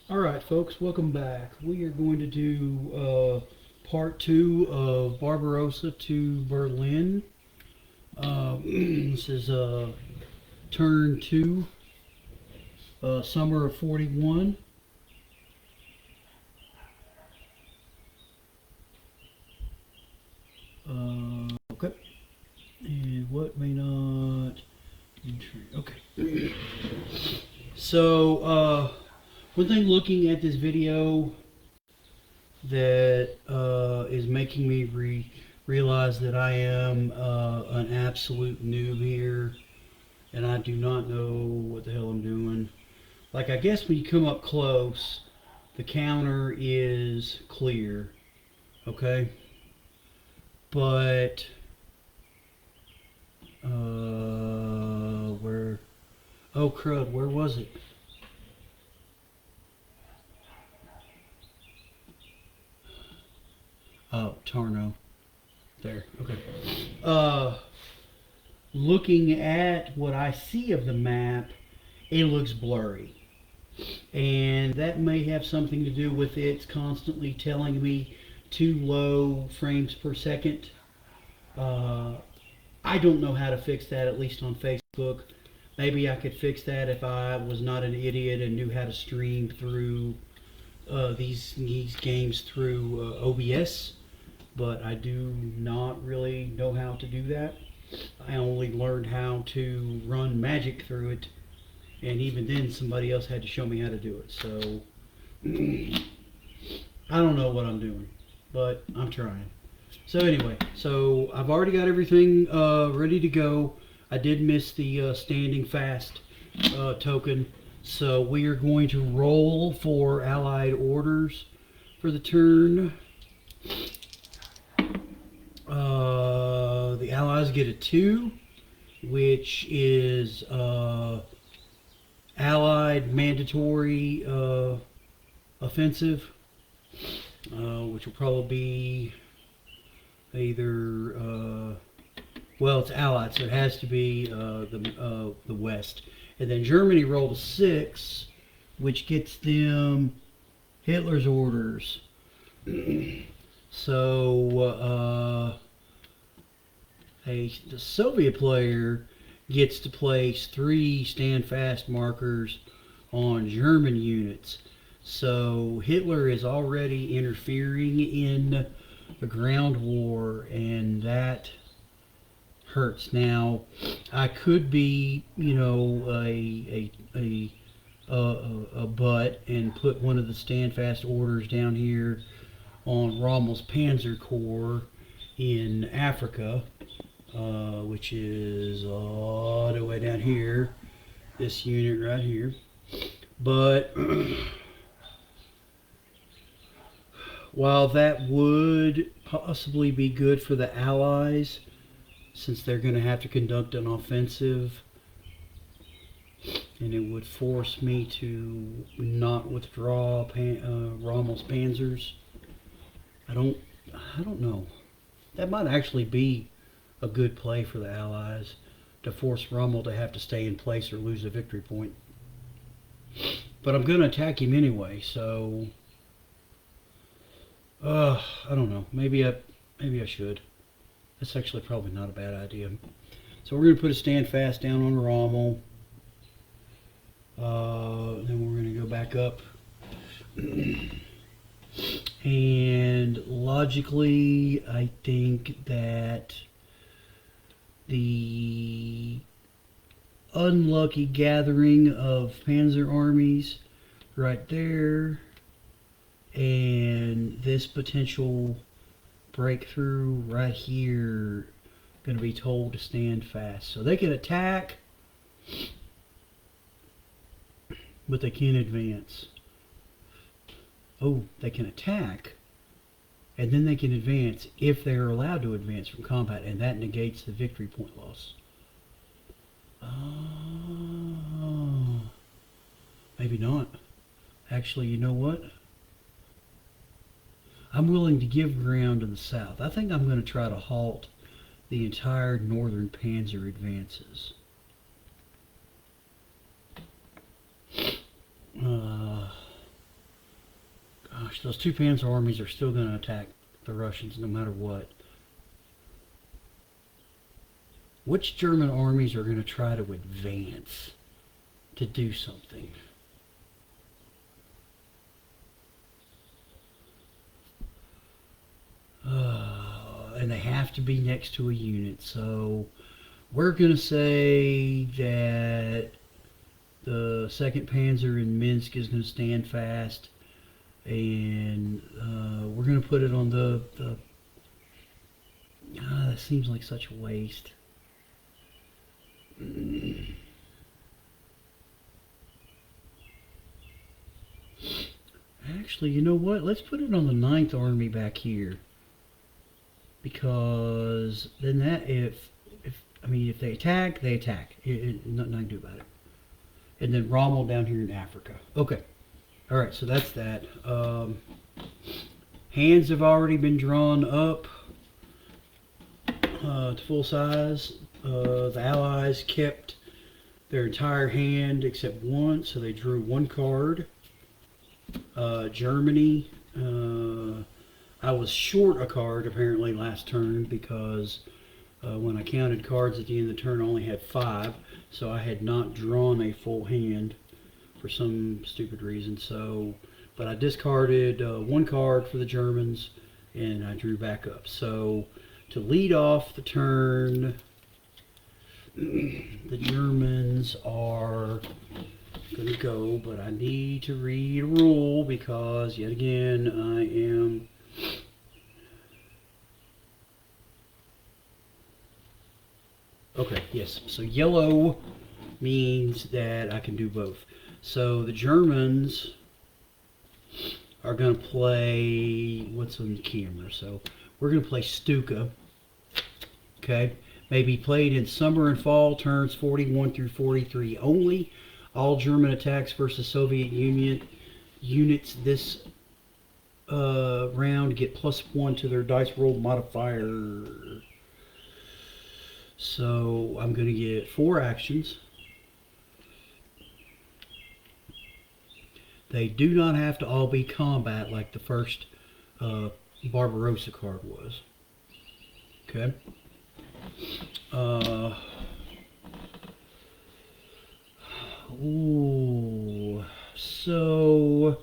Alright folks, welcome back. We are going to do part 2 of Barbarossa to Berlin. This is turn 2, summer of 41. Okay. And what may not... Okay. So, one thing looking at this video that is making me realize that I am an absolute noob here, and I do not know what the hell I'm doing. Like, I guess when you come up close, the counter is clear, okay? But, where, oh crud, where was it? Oh, Tarno. There, okay. Looking at what I see of the map, it looks blurry. And that may have something to do with it's constantly telling me too low frames per second. I don't know how to fix that, at least on Facebook. Maybe I could fix that if I was not an idiot and knew how to stream through these games through OBS, but I do not really know how to do that. I only learned how to run magic through it, and even then somebody else had to show me how to do it. So I don't know what I'm doing, but I'm trying. So anyway, so I've already got everything ready to go. I did miss the standing fast token, so we are going to roll for allied orders for the turn. The allies get a 2, which is allied mandatory offensive, which will probably be either well, it's allied, so it has to be the West. And then Germany rolled a 6, which gets them Hitler's orders. So the Soviet player gets to place 3 stand-fast markers on German units. So Hitler is already interfering in the ground war, and that hurts. Now, I could be, a butt and put one of the stand-fast orders down here on Rommel's Panzer Corps in Africa, which is all the way down here, this unit right here. But while that would possibly be good for the Allies, since they're going to have to conduct an offensive, and it would force me to not withdraw Rommel's Panzers, I don't know. That might actually be a good play for the Allies, to force Rommel to have to stay in place or lose a victory point. But I'm going to attack him anyway, so I don't know. Maybe I should. That's actually probably not a bad idea. So we're going to put a stand fast down on Rommel. Then we're going to go back up. And logically, I think that the unlucky gathering of panzer armies right there, and this potential breakthrough right here, going to be told to stand fast. So they can attack, but they can't advance. Oh, they can attack, and then they can advance if they are allowed to advance from combat, and that negates the victory point loss. Oh, maybe not. Actually, you know what? I'm willing to give ground to the south. I think I'm going to try to halt the entire northern panzer advances. Gosh, those two Panzer armies are still going to attack the Russians no matter what. Which German armies are going to try to advance to do something? And they have to be next to a unit, so we're going to say that the 2nd Panzer in Minsk is going to stand fast, and we're going to put it on the that seems like such a waste. Actually, you know what? Let's put it on the 9th Army back here. Because then that, if they attack, they attack. Nothing I can do about it. And then Rommel down here in Africa. Okay. Alright, so that's that. Hands have already been drawn up to full size. The Allies kept their entire hand except one, so they drew one card. Germany, I was short a card apparently last turn because when I counted cards at the end of the turn I only had 5, so I had not drawn a full hand for some stupid reason. So, but I discarded one card for the Germans and I drew back up. So to lead off the turn, the Germans are going to go, but I need to read a rule because yet again I am okay. Yes, so yellow means that I can do both. So the Germans are going to play what's on the camera. So we're going to play Stuka. Okay, may be played in summer and fall turns 41 through 43 only. All German attacks versus Soviet Union units this round get +1 to their dice roll modifier. So I'm going to get 4 actions. They do not have to all be combat like the first Barbarossa card was. Okay. Ooh, so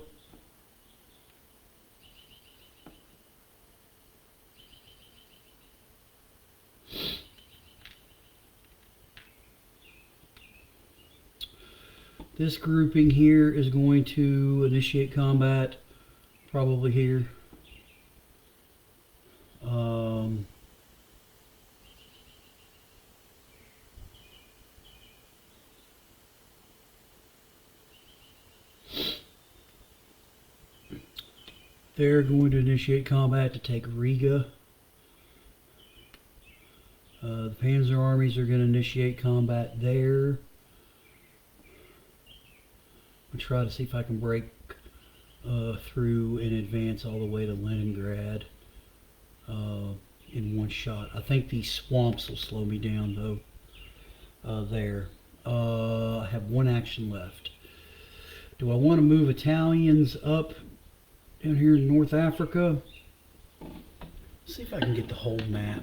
this grouping here is going to initiate combat probably here. They're going to initiate combat to take Riga. The Panzer armies are going to initiate combat there. I'll try to see if I can break through and advance all the way to Leningrad in one shot. I think these swamps will slow me down though. There. I have 1 action left. Do I want to move Italians up down here in North Africa? See if I can get the whole map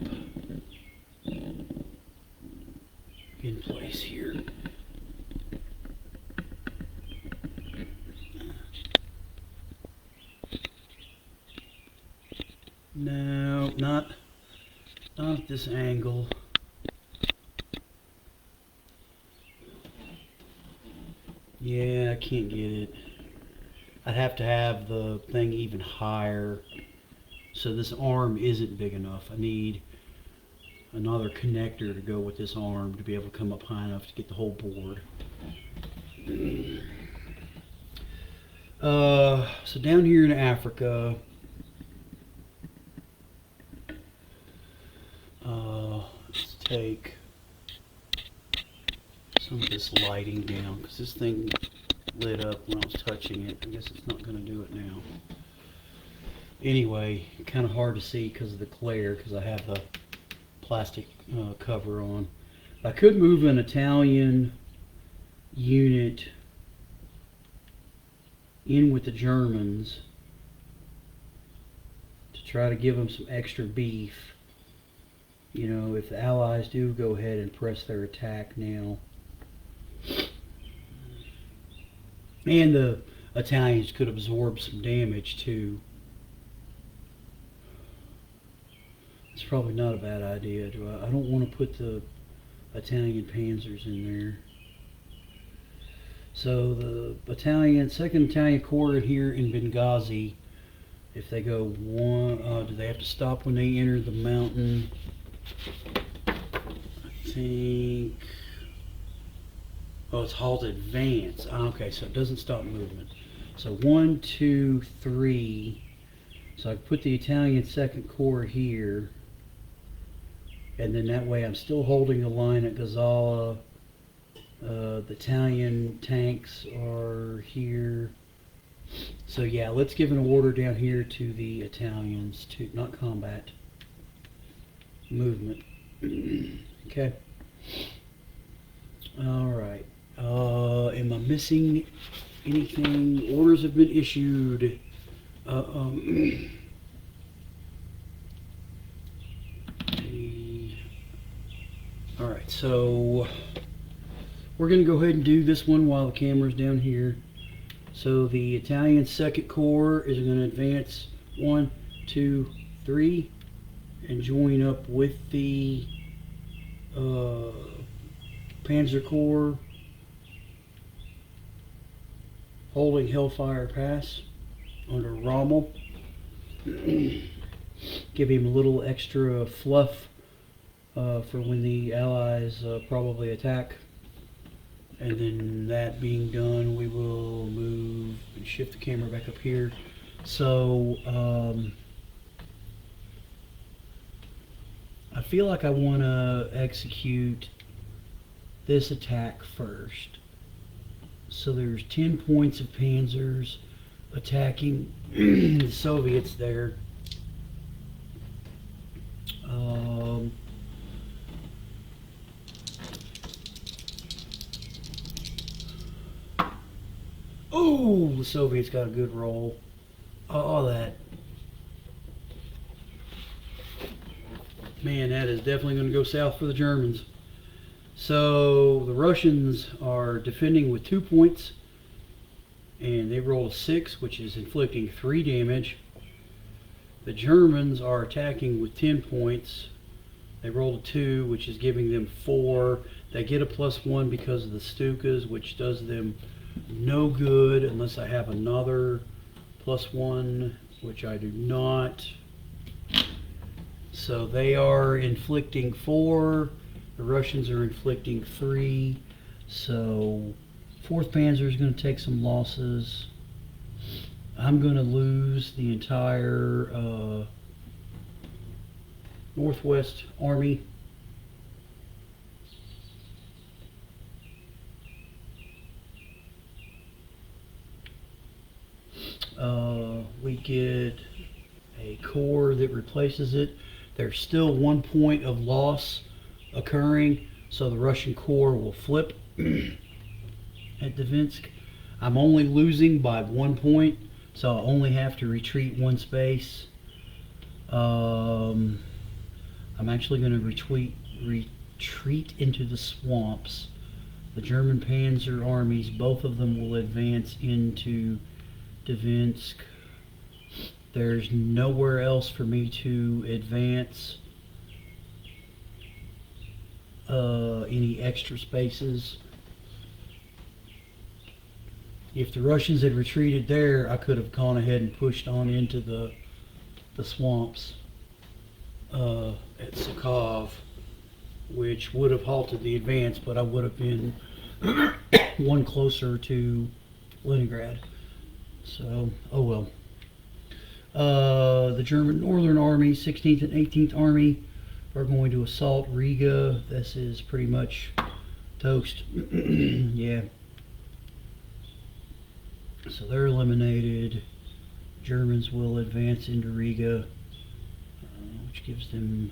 in place here. No, not at this angle. Yeah, I can't get it. I'd have to have the thing even higher. So this arm isn't big enough. I need another connector to go with this arm to be able to come up high enough to get the whole board. So down here in Africa, let's take some of this lighting down because this thing lit up when I was touching it. I guess it's not going to do it now. Anyway, kind of hard to see because of the glare because I have the plastic cover on. I could move an Italian unit in with the Germans try to give them some extra beef. You know, if the Allies do go ahead and press their attack now. And the Italians could absorb some damage too. It's probably not a bad idea. I don't want to put the Italian panzers in there. So the Second Italian Corps here in Benghazi, if they go do they have to stop when they enter the mountain? I think. Oh, it's halt advance. Okay, so it doesn't stop movement. So 1, 2, 3. So I put the Italian Second Corps here, and then that way I'm still holding the line at Gazala. The Italian tanks are here. So yeah, let's give an order down here to the Italians to not combat, movement. Okay. All right. Am I missing anything? Orders have been issued. All right, so we're going to go ahead and do this one while the camera's down here. So the Italian Second Corps is going to advance 1, 2, 3 and join up with the Panzer Corps holding Hellfire Pass under Rommel. Give him a little extra fluff for when the Allies probably attack. And then that being done, we will move and shift the camera back up here. So I feel like I want to execute this attack first. So there's 10 points of panzers attacking the Soviets there. Oh, the Soviets got a good roll. Oh, that. Man, that is definitely going to go south for the Germans. So the Russians are defending with 2 points, and they rolled a 6, which is inflicting 3 damage. The Germans are attacking with 10 points. They rolled a 2, which is giving them 4. They get a +1 because of the Stukas, which does them no good unless I have another +1, which I do not. So they are inflicting 4. The Russians are inflicting 3. So 4th Panzer is going to take some losses. I'm going to lose the entire Northwest Army. We get a corps that replaces it. There's still 1 point of loss occurring, so the Russian corps will flip at Dvinsk. I'm only losing by 1 point, so I only have to retreat 1 space. I'm actually going to retreat into the swamps. The German Panzer armies, both of them will advance into Dvinsk. There's nowhere else for me to advance any extra spaces. If the Russians had retreated there, I could have gone ahead and pushed on into the swamps at Sakov, which would have halted the advance, but I would have been one closer to Leningrad. So, oh well. The German Northern Army, 16th and 18th Army, are going to assault Riga. This is pretty much toast. Yeah. So they're eliminated. Germans will advance into Riga, which gives them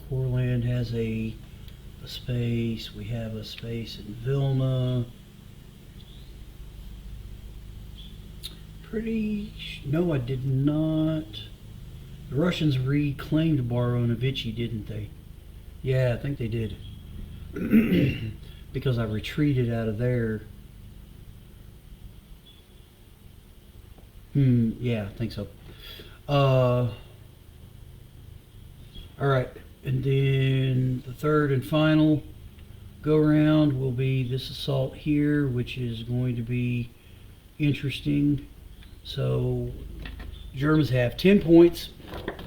Courland has a space. We have a space in Vilna. No, I did not. The Russians reclaimed Baronovitchy, didn't they? Yeah, I think they did. Because I retreated out of there. Yeah, I think so. Alright, and then the third and final go around will be this assault here, which is going to be interesting. So, Germans have 10 points.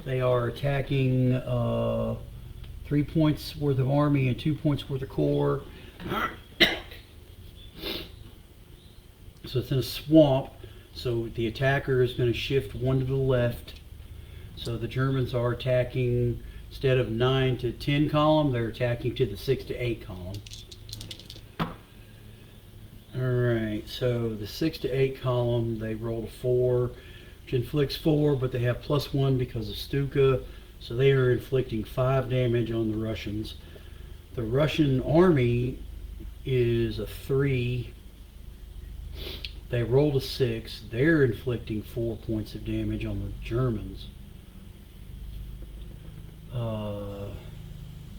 They are attacking 3 points worth of army and 2 points worth of corps. So it's in a swamp. So the attacker is going to shift one to the left. So the Germans are attacking, instead of 9 to 10 column, they're attacking to the 6 to 8 column. Alright, so the 6 to 8 column, they rolled a 4, which inflicts 4, but they have +1 because of Stuka. So they are inflicting 5 damage on the Russians. The Russian army is a 3. They rolled a 6. They're inflicting 4 points of damage on the Germans.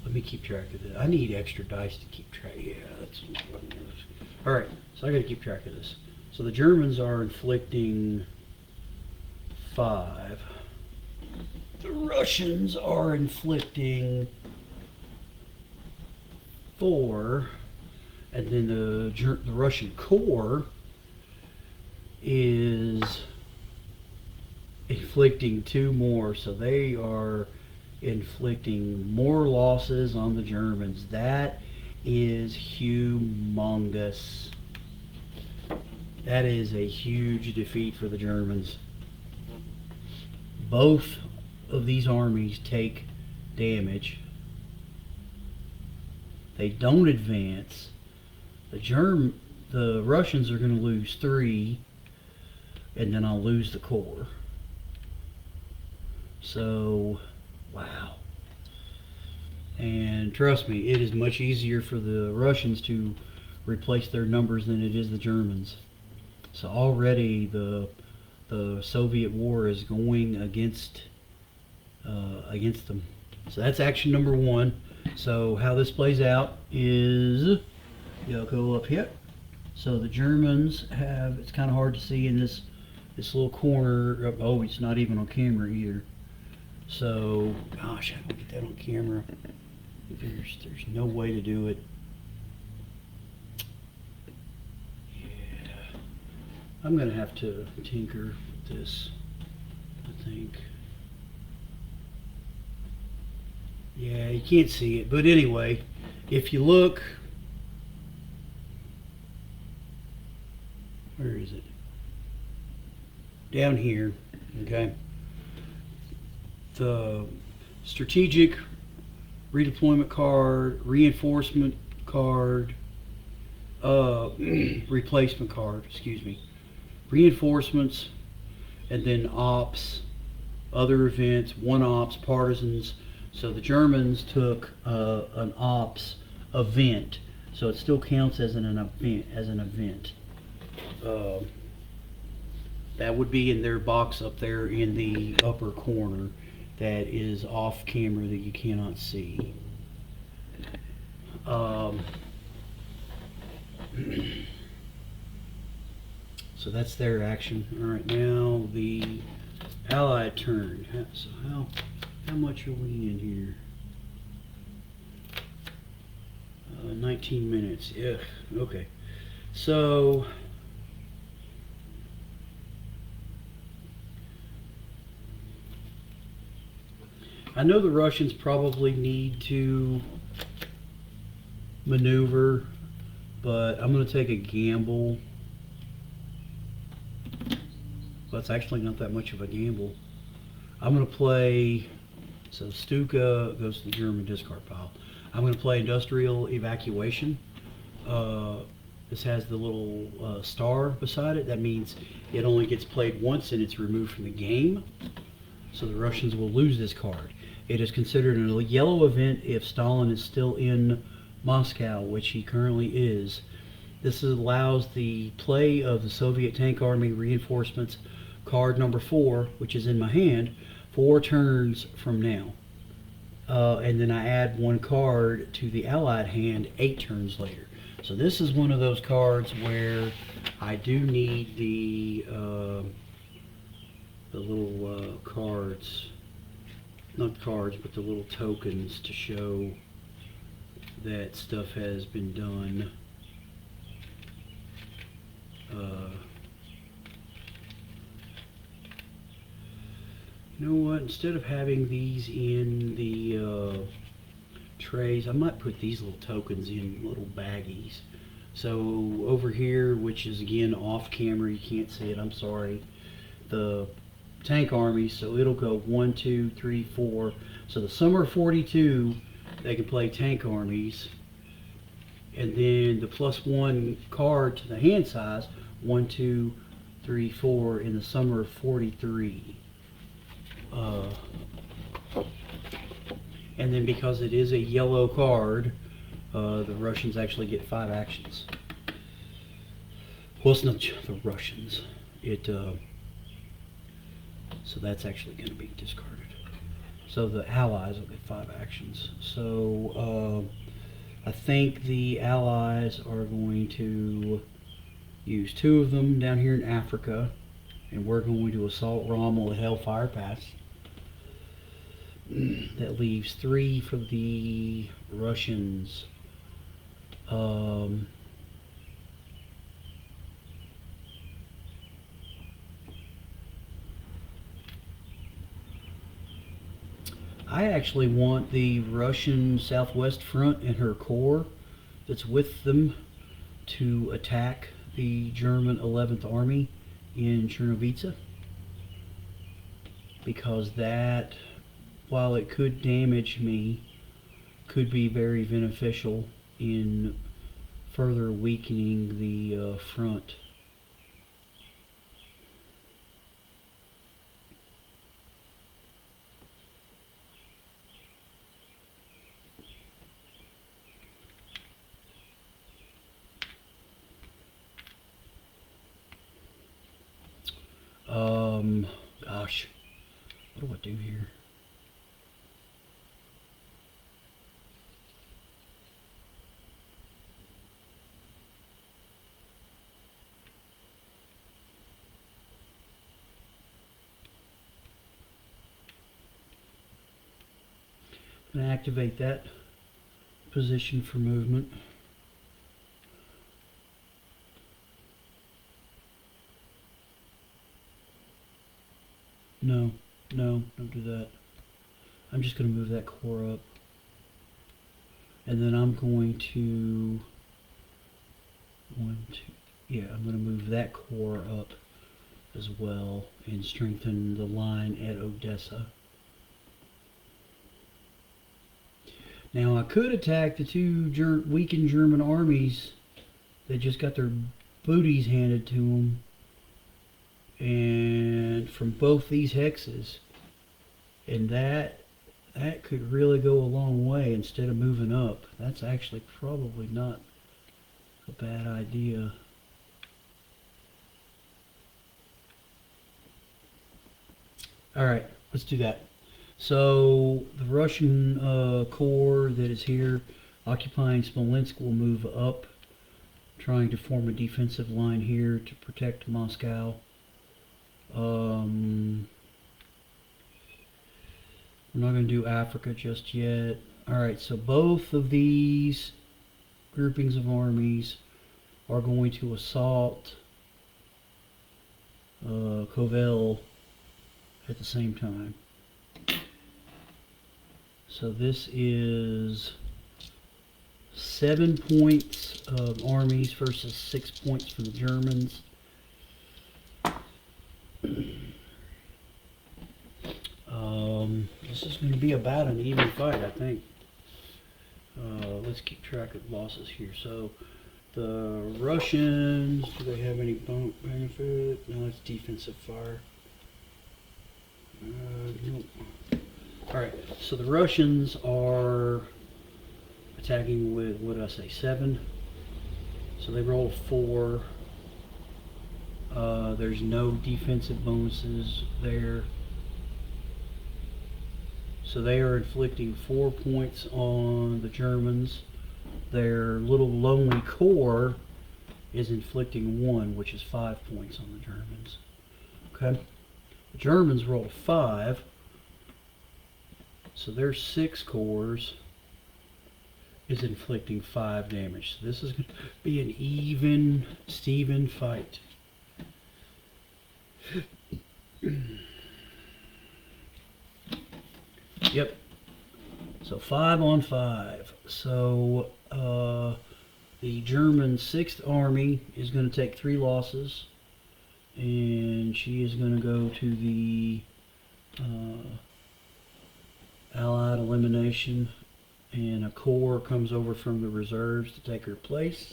Let me keep track of this. I need extra dice to keep track. Yeah, that's what it is. Alright, so I gotta keep track of this. So the Germans are inflicting 5. The Russians are inflicting 4. And then the Russian corps is inflicting 2 more, so they are inflicting more losses on the Germans. That is humongous. That is a huge defeat for the Germans. Both of these armies take damage. They don't advance. The Russians are going to lose 3, and then I'll lose the corps. So, wow. And trust me, it is much easier for the Russians to replace their numbers than it is the Germans. So already the Soviet war is going against them. So that's action number 1. So how this plays out is, you'll go up here. So the Germans have, it's kind of hard to see in this little corner. Oh, it's not even on camera either. So, gosh, I don't get that on camera. There's no way to do it. Yeah, I'm gonna have to tinker with this, I think. Yeah, you can't see it, but anyway, if you look, where is it? Down here, okay. The strategic redeployment card, reinforcement card, replacement card, excuse me, reinforcements, and then ops, other events, one ops, partisans. So the Germans took an ops event, so it still counts as an event. That would be in their box up there in the upper corner that is off camera that you cannot see. So that's their action. All right, now the Allied turn. So how much are we in here? 19 minutes. Yeah. Okay. So I know the Russians probably need to maneuver, but I'm going to take a gamble. Well, it's actually not that much of a gamble. I'm going to play, so Stuka goes to the German discard pile. I'm going to play Industrial Evacuation. This has the little star beside it. That means it only gets played once and it's removed from the game. So the Russians will lose this card. It is considered a yellow event if Stalin is still in Moscow, which he currently is. This allows the play of the Soviet tank army reinforcements card number 4, which is in my hand, 4 turns from now. And then I add 1 card to the allied hand 8 turns later. So this is one of those cards where I do need the little cards, not cards, but the little tokens to show that stuff has been done. You know what, instead of having these in the trays, I might put these little tokens in little baggies. So over here, which is again off camera, you can't see it, I'm sorry, the tank army, so it'll go 1, 2, 3, 4. So the summer 42, they can play tank armies. And then the +1 card to the hand size, 1, 2, 3, 4 in the summer 43. And then because it is a yellow card, the Russians actually get 5 actions. Well, it's not the Russians. So that's actually going to be discarded. So the Allies will get 5 actions. So I think the Allies are going to use 2 of them down here in Africa, and we're going to assault Rommel at Hellfire Pass. That leaves 3 for the Russians. I actually want the Russian Southwest Front and her corps that's with them to attack the German 11th Army in Chernovice, because that, while it could damage me, could be very beneficial in further weakening the front. Gosh, what do I do here? I'm going to activate that position for movement. No, don't do that. I'm just going to move that core up. And then I'm going to, I'm going to move that core up as well and strengthen the line at Odessa. Now I could attack the 2 weakened German armies that just got their booties handed to them, and from both these hexes, and that could really go a long way instead of moving up. That's actually probably not a bad idea. Alright, let's do that. So the Russian corps that is here occupying Smolensk will move up, trying to form a defensive line here to protect Moscow. We're not going to do Africa just yet. Alright, so both of these groupings of armies are going to assault Kovel at the same time. So this is 7 points of armies versus 6 points for the Germans. This is going to be about an even fight, I think. Let's keep track of losses here. So the Russians, do they have any benefit? No, it's defensive fire. Nope. Alright, so the Russians are attacking with, what did I say, 7? So they roll 4. There's no defensive bonuses there. So they are inflicting 4 points on the Germans. Their little lonely corps is inflicting 1, which is 5 points on the Germans. Okay? The Germans rolled a 5. So their 6 corps is inflicting 5 damage. So this is going to be an even Steven fight. Yep. So 5 on 5. So the German 6th Army is going to take 3 losses, and she is going to go to the Allied elimination, and a corps comes over from the reserves to take her place.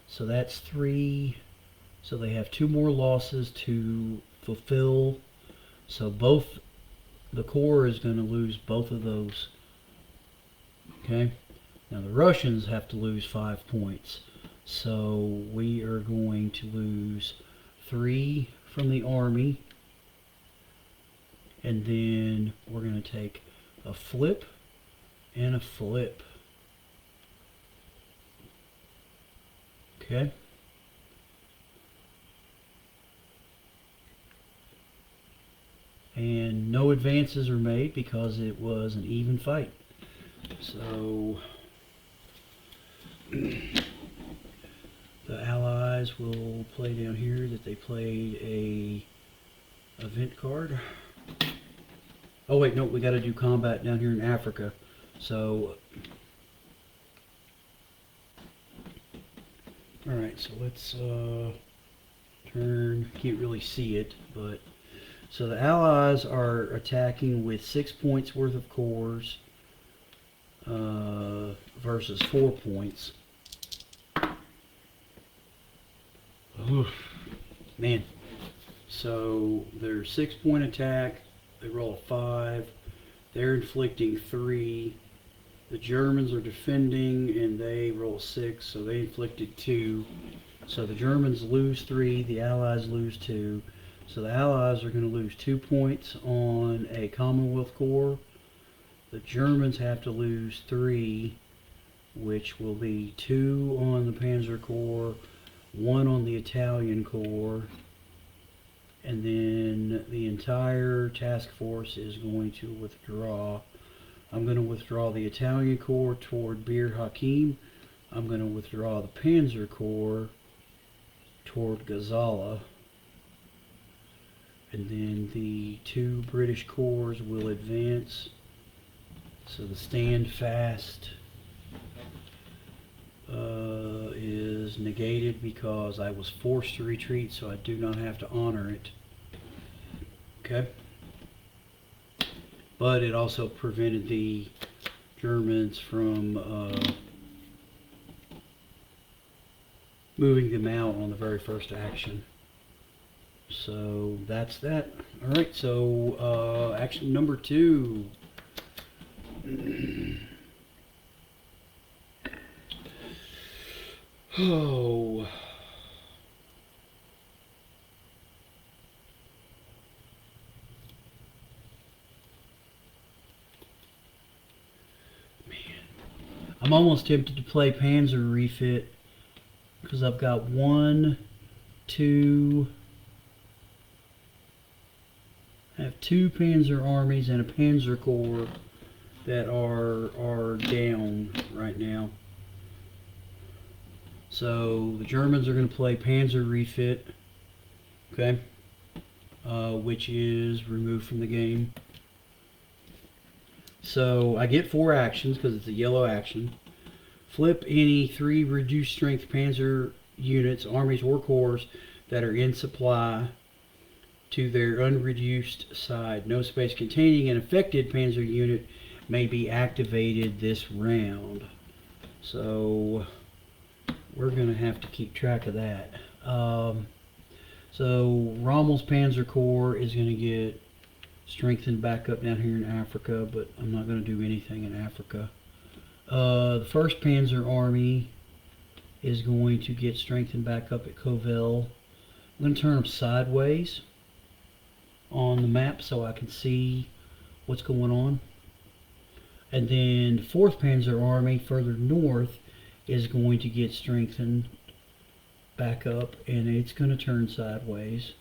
So that's 3. So they have 2 more losses to fulfill. So both the corps is going to lose both of those. Okay. Now the Russians have to lose 5 points. So we are going to lose 3 from the army. And then we're going to take a flip and a flip. Okay. And no advances are made because it was an even fight. So the Allies will play down here that they played a event card. Oh wait, no, we got to do combat down here in Africa. So alright, so let's turn, can't really see it, but so the Allies are attacking with 6 points worth of cores versus 4 points. Oof, man. So their 6 point attack, they roll a 5. They're inflicting 3. The Germans are defending and they roll 6, so they inflicted 2. So the Germans lose 3, the Allies lose 2. So the Allies are going to lose 2 points on a Commonwealth Corps. The Germans have to lose 3, which will be 2 on the Panzer Corps, 1 on the Italian Corps, and then the entire task force is going to withdraw. I'm going to withdraw the Italian Corps toward Bir Hakeim. I'm going to withdraw the Panzer Corps toward Gazala. And then the 2 British corps will advance. So the stand fast is negated because I was forced to retreat, so I do not have to honor it. Okay? But it also prevented the Germans from moving them out on the very first action. So that's that. Alright, so action number 2. Oh. Man. I'm almost tempted to play Panzer refit because I've got 1, 2... I have 2 Panzer armies and a Panzer Corps that are down right now. So the Germans are going to play Panzer refit, okay, which is removed from the game. So I get 4 actions because it's a yellow action. Flip any 3 reduced strength Panzer units, armies, or corps that are in supply to their unreduced side. No space containing an affected Panzer unit may be activated this round. So we're going to have to keep track of that. So Rommel's Panzer Corps is going to get strengthened back up down here in Africa, but I'm not going to do anything in Africa. The 1st Panzer Army is going to get strengthened back up at Kovel. I'm going to turn them sideways on the map so I can see what's going on. And then the 4th Panzer Army further north is going to get strengthened back up, and it's going to turn sideways.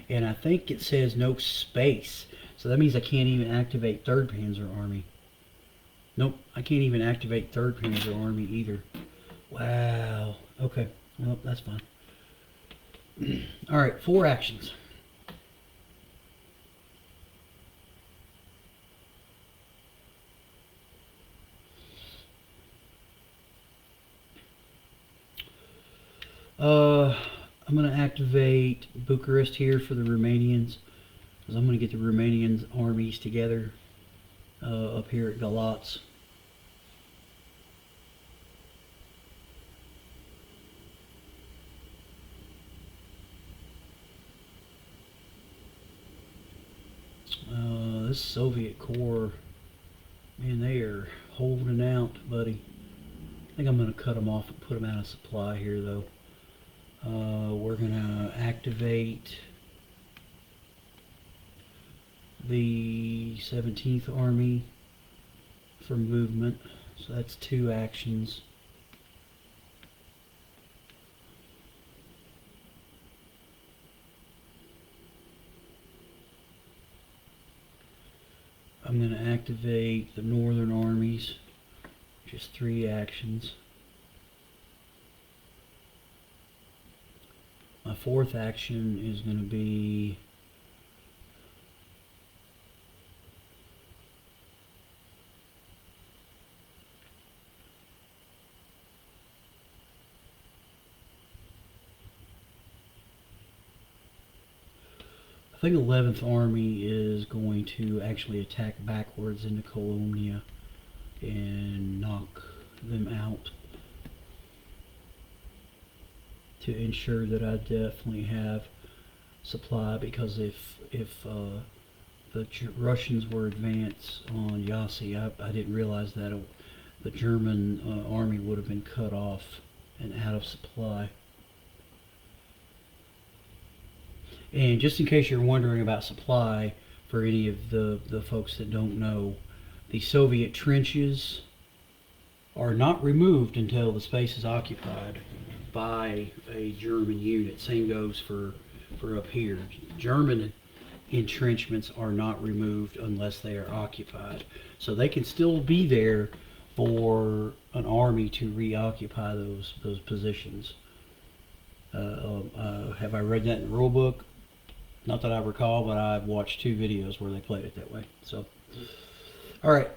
And I think it says no space, so that means I can't even activate 3rd Panzer Army. Nope, I can't even activate 3rd Panzer Army either. Wow. Okay, well, that's fine. Alright, 4 actions. I'm going to activate Bucharest here for the Romanians, because I'm going to get the Romanian armies together up here at Galatz. This Soviet Corps, man, they are holding out, buddy. I think I'm going to cut them off and put them out of supply here, though. We're going to activate the 17th Army for movement, so that's 2 actions. I'm going to activate the Northern Armies, just 3 actions. My 4th action is going to be I think 11th Army is going to actually attack backwards into Colombia and knock them out to ensure that I definitely have supply, because if the Russians were advanced on Yasi, I didn't realize that the German army would have been cut off and out of supply. And just in case you're wondering about supply, for any of the folks that don't know, the Soviet trenches are not removed until the space is occupied by a German unit. Same goes for up here. German entrenchments are not removed unless they are occupied. So they can still be there for an army to reoccupy those positions. Have I read that in the rule book? Not that I recall, but I've watched 2 videos where they played it that way. So, all right.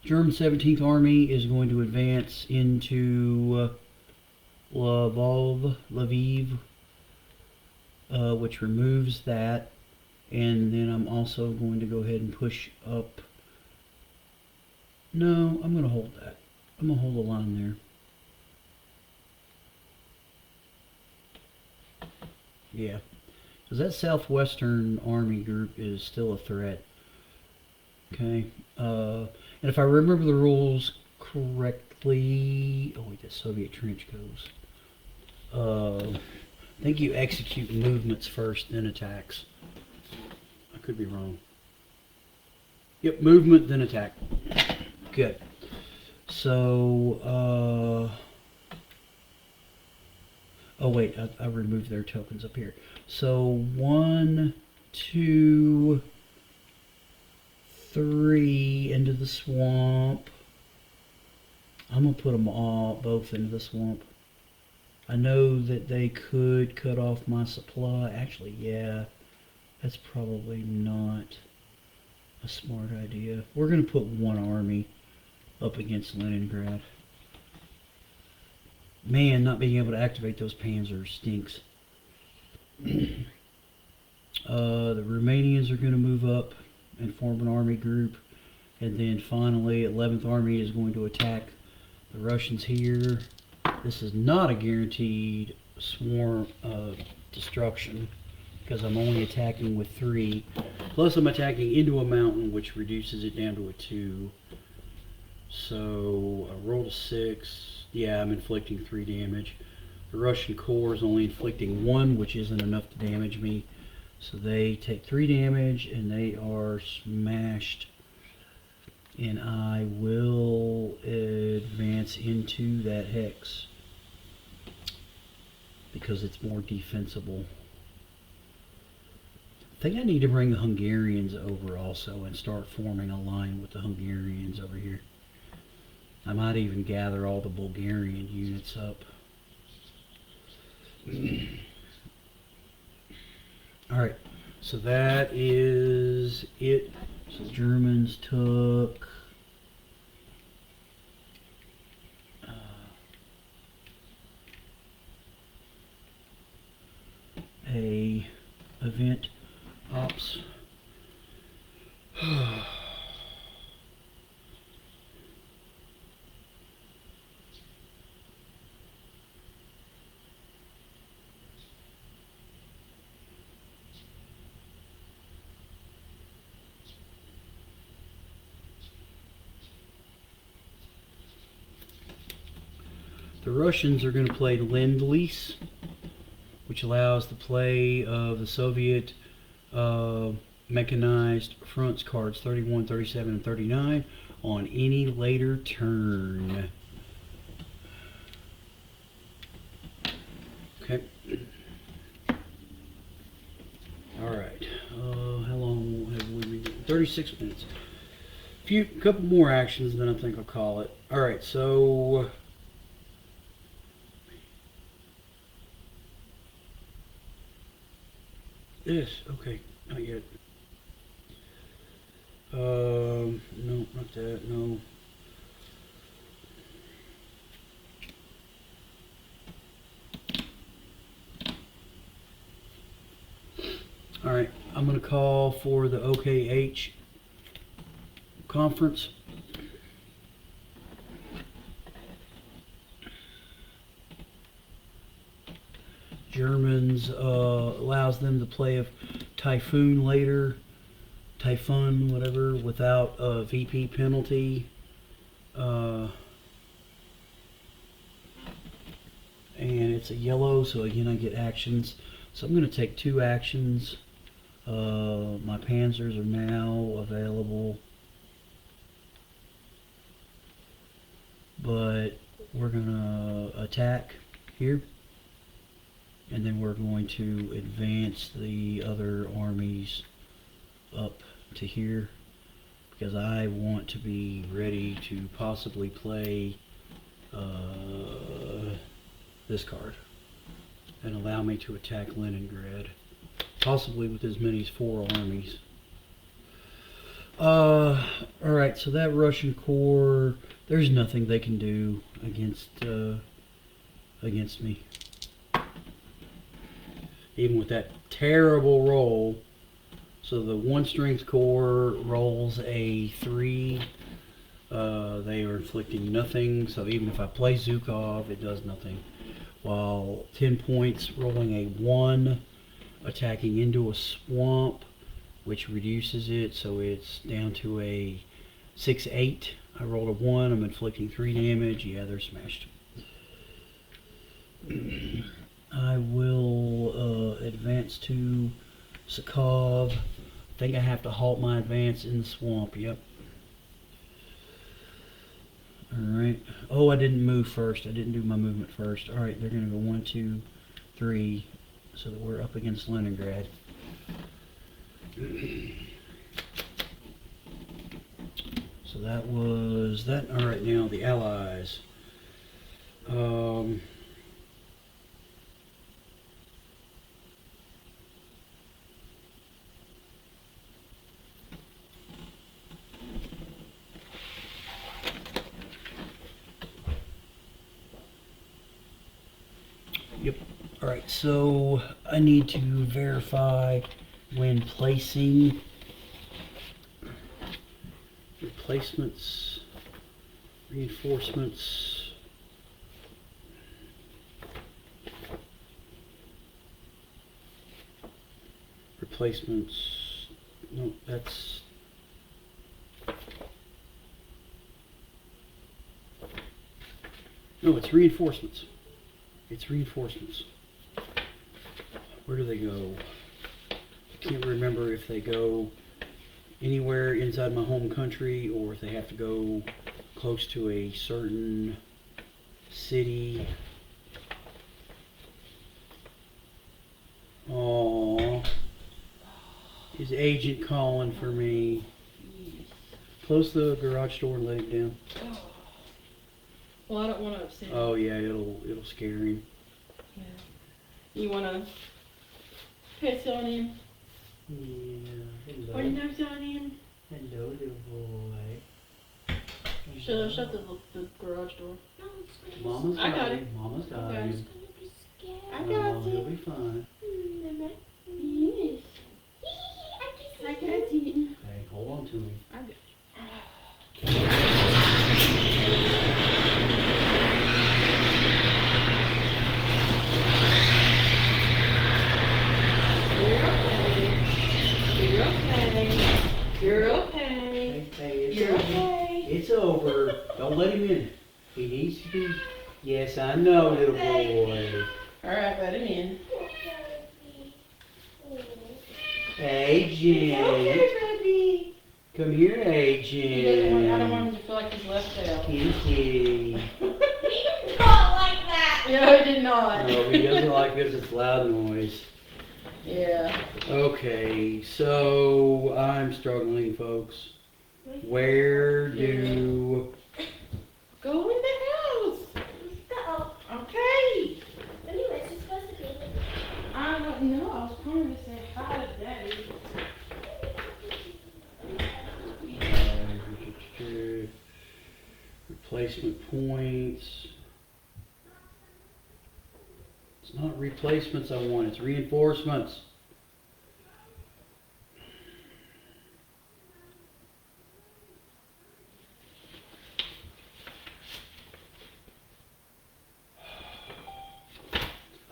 German 17th Army is going to advance into Lviv, which removes that. And then I'm also going to go ahead and push up. No, I'm going to hold that. I'm going to hold the line there. Yeah. Because that Southwestern Army group is still a threat. Okay. And if I remember the rules correctly... Oh, wait, that Soviet trench goes. I think you execute movements first, then attacks. I could be wrong. Yep, movement, then attack. Good. So, oh wait, I removed their tokens up here. So 1, 2, 3 into the swamp. I'm gonna put them both into the swamp. I know that they could cut off my supply. Actually, yeah, that's probably not a smart idea. We're gonna put 1 army up against Leningrad. Man, not being able to activate those panzers stinks. The Romanians are going to move up and form an army group. And then finally, 11th Army is going to attack the Russians here. This is not a guaranteed swarm destruction, because I'm only attacking with 3. Plus I'm attacking into a mountain, which reduces it down to a 2. So I rolled a 6. Yeah, I'm inflicting 3 damage. The Russian corps is only inflicting 1, which isn't enough to damage me. So they take 3 damage and they are smashed. And I will advance into that hex because it's more defensible. I think I need to bring the Hungarians over also and start forming a line with the Hungarians over here. I might even gather all the Bulgarian units up. Alright, so that is it. So Germans took a event ops. The Russians are going to play Lend-Lease, which allows the play of the Soviet mechanized fronts cards 31, 37, and 39 on any later turn. Okay. Alright. How long have we been doing? 36 minutes. Couple more actions, then I think I'll call it. Alright, so this, okay, not yet. No, not that, no. Alright, I'm going to call for the OKH conference. Germans allows them to play a Typhoon later, Typhoon, whatever, without a VP penalty. And it's a yellow, so again I get actions. So I'm going to take 2 actions. My panzers are now available, but we're going to attack here. And then we're going to advance the other armies up to here because I want to be ready to possibly play this card and allow me to attack Leningrad, possibly with as many as 4 armies. Alright, so that Russian corps, there's nothing they can do against me. Even with that terrible roll. So the 1 strength corps rolls a 3. They are inflicting nothing. So even if I play Zhukov, it does nothing. While 10 points rolling a 1, attacking into a swamp, which reduces it. So it's down to a 6-8. I rolled a 1. I'm inflicting 3 damage. Yeah, they're smashed. I will advance to Sakov. I think I have to halt my advance in the swamp. Yep. Alright. Oh, I didn't move first. I didn't do my movement first. Alright, they're going to go 1, 2, 3. So that we're up against Leningrad. So that was that. Alright, now the Allies. Yep. Alright, so I need to verify when placing replacements, reinforcements. Replacements. No, that's no, it's reinforcements. It's reinforcements. Where do they go? Can't remember if they go anywhere inside my home country or if they have to go close to a certain city. Oh, his agent calling for me. Close the garage door and let him down. Well, I don't want to upset him. Oh yeah, it'll scare him. Yeah. You want to piss on him? Yeah. Or nose on him? Hello, little boy. Shut the garage door. Mama's I got him. it. Mama's got Okay. him. I got Oh, he'll be fine. Yes. I got it. Okay, hold on to him. I got it. You're okay. Hey, You're okay. it's over. Don't let him in. He needs to be. Yes, I know, little boy. Alright, let him in. Hey, Jen. Baby. Come here, hey, He doesn't want, I don't Jen. want him to feel like he's left out. Kitty, kitty. Not like that. No, he did not. No, he doesn't like this. It's loud noise. Yeah. Okay, so I'm struggling, folks. Where do... Go in the house. Uh-oh. Okay. Anyways, you're supposed to be. I don't know. I was calling to say hi to Daddy. Replacement points. It's not replacements I want, it's reinforcements.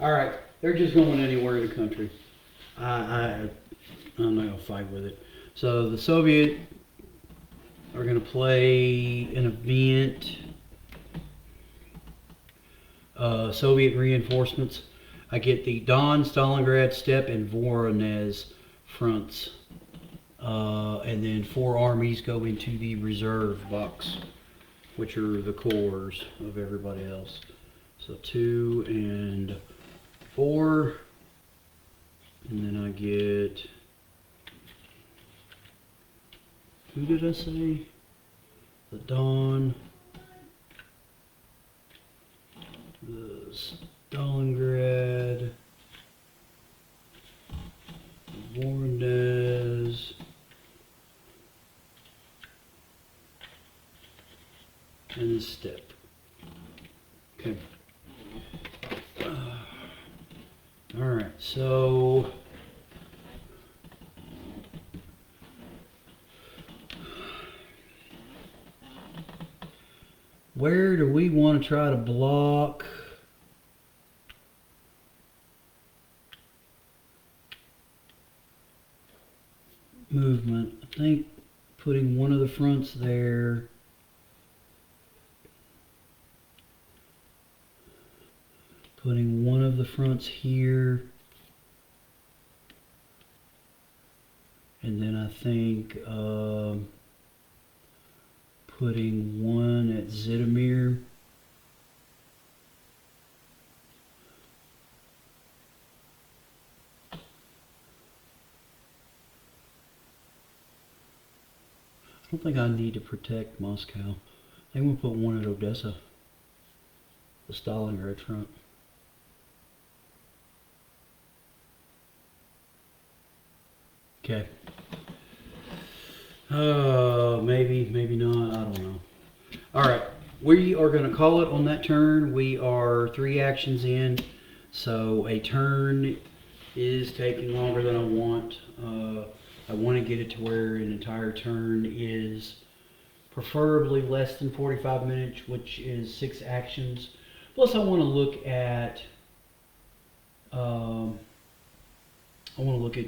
Alright, they're just going anywhere in the country. I'm not going to fight with it. So the Soviet are going to play an event. Soviet reinforcements. I get the Don, Stalingrad, Steppe, and Voronezh fronts. And then 4 armies go into the reserve box, which are the corps of everybody else. So 2 and 4. And then I get... Who did I say? The Don, the Stalingrad, the Voronezh, and the Steppe. Okay. All right, so where do we want to try to block? Movement. I think putting one of the fronts there. Putting one of the fronts here. And then I think putting one at Zitomir. I don't think I need to protect Moscow. I think we'll put one at Odessa, the Stalingrad front. Okay. Maybe not, I don't know. Alright, we are going to call it on that turn. We are 3 actions in, so a turn is taking longer than I want. I want to get it to where an entire turn is preferably less than 45 minutes, which is 6 actions. Plus I want to look at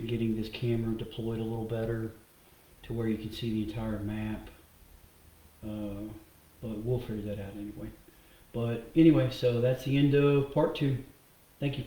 getting this camera deployed a little better to where you can see the entire map. But we'll figure that out anyway. But anyway, so that's the end of part 2. Thank you.